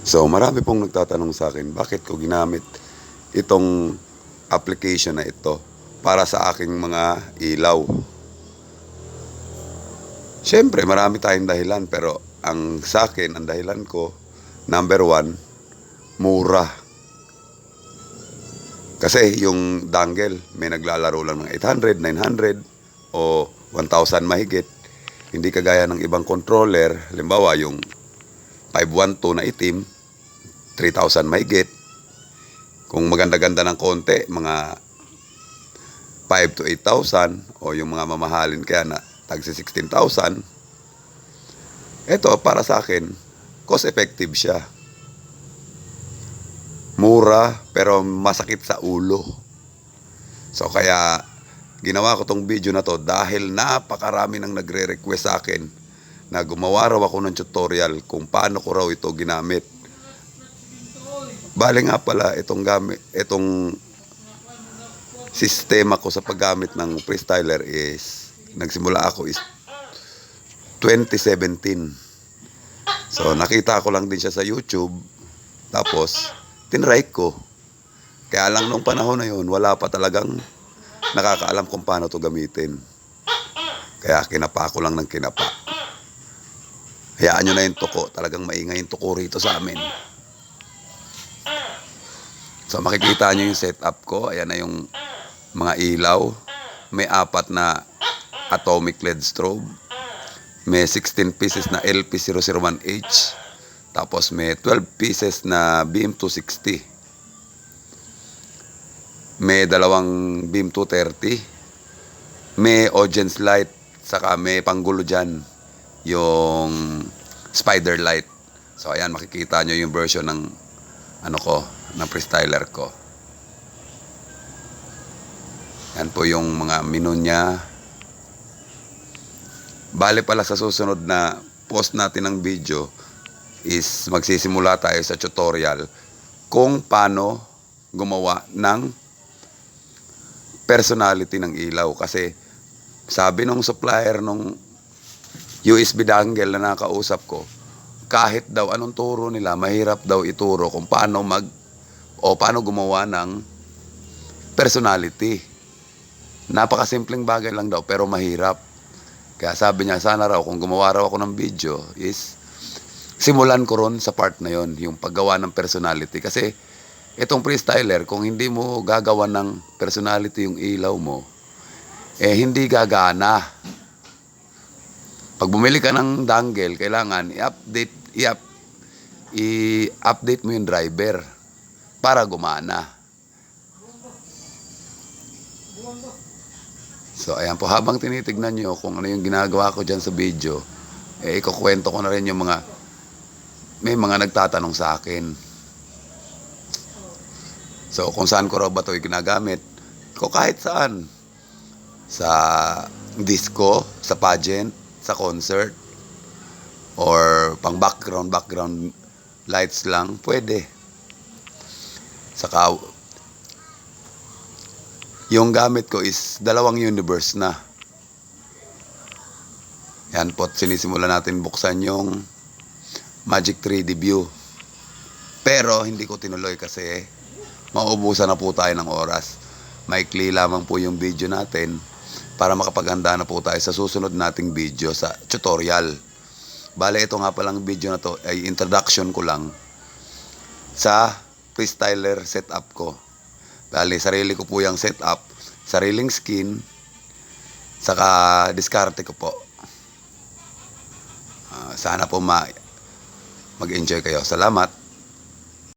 So marami pong nagtatanong sa akin, bakit ko ginamit itong application na ito para sa aking mga ilaw. Siyempre marami tayong dahilan, pero ang sa akin, ang dahilan ko, number one, mura. Kasi yung dangle, may naglalaro lang ng 800, 900 o 1,000 mahigit. Hindi kagaya ng ibang controller, halimbawa yung 512 na itim, 3,000 mahigit. Kung maganda-ganda ng konti, mga 5 to 8,000 o yung mga mamahalin kaya na tagsi 16,000. Ito para sa akin, cost effective siya. Mura pero masakit sa ulo. So kaya ginawa ko tong video na to dahil napakarami nang nagre-request sa akin na gumawa raw ako ng tutorial kung paano ko raw ito ginamit. Bale nga pala itong sistema ko sa paggamit ng freestyler is nagsimula ako is 2017. So nakita ko lang din siya sa YouTube, tapos tinry ko. Kaya lang nung panahon na yun, wala pa talagang nakakaalam kung paano to gamitin. Kaya kinapa ko lang ng kinapa. Hayaan nyo na yung tuko. Talagang maingay yung tuko rito sa amin. So makikita nyo yung setup ko. Ayan na yung mga ilaw. May 4 na atomic LED strobe. May 16 pieces na LP001H. Tapos may 12 pieces na BM260. May 2 BM230. May audience light. Saka may panggulo dyan, yung spider light. So ayan, makikita nyo yung version ng ng freestyler ko. Yan po yung mga menu niya. Bale pala sa susunod na post natin ng video is magsisimula tayo sa tutorial kung paano gumawa ng personality ng ilaw. Kasi sabi nung supplier nung USB dongle na nakausap ko, kahit daw anong turo nila, mahirap daw ituro kung paano paano gumawa ng personality. Napakasimpleng bagay lang daw pero mahirap. Kaya sabi niya, sana raw kung gumawa raw ako ng video is simulan ko ron sa part na yon, yung paggawa ng personality. Kasi itong freestyler, kung hindi mo gagawa ng personality yung ilaw mo, hindi gagana. Pag bumili ka ng dangle, kailangan i-update mo yung driver para gumana. So ayan po, habang tinitignan nyo kung ano yung ginagawa ko dyan sa video, ikukwento ko na rin yung may mga nagtatanong sa akin. So kung saan ko raw ba ito ginagamit, ko kahit saan. Sa disco, sa pageant, sa concert, or pang background lights lang, pwede. Saka yung gamit ko is 2 universe na. Yan po, sinisimula natin buksan yung Magic 3D View. Pero hindi ko tinuloy kasi mauubusan na po tayo ng oras. Maikli lamang po yung video natin para makapaganda na po tayo sa susunod nating video sa tutorial. Bale, ito nga palang video na to ay introduction ko lang sa freestyler setup ko. Bale, sarili ko po yung setup, sariling skin, saka diskarte ko po. Sana po mag-enjoy kayo. Salamat.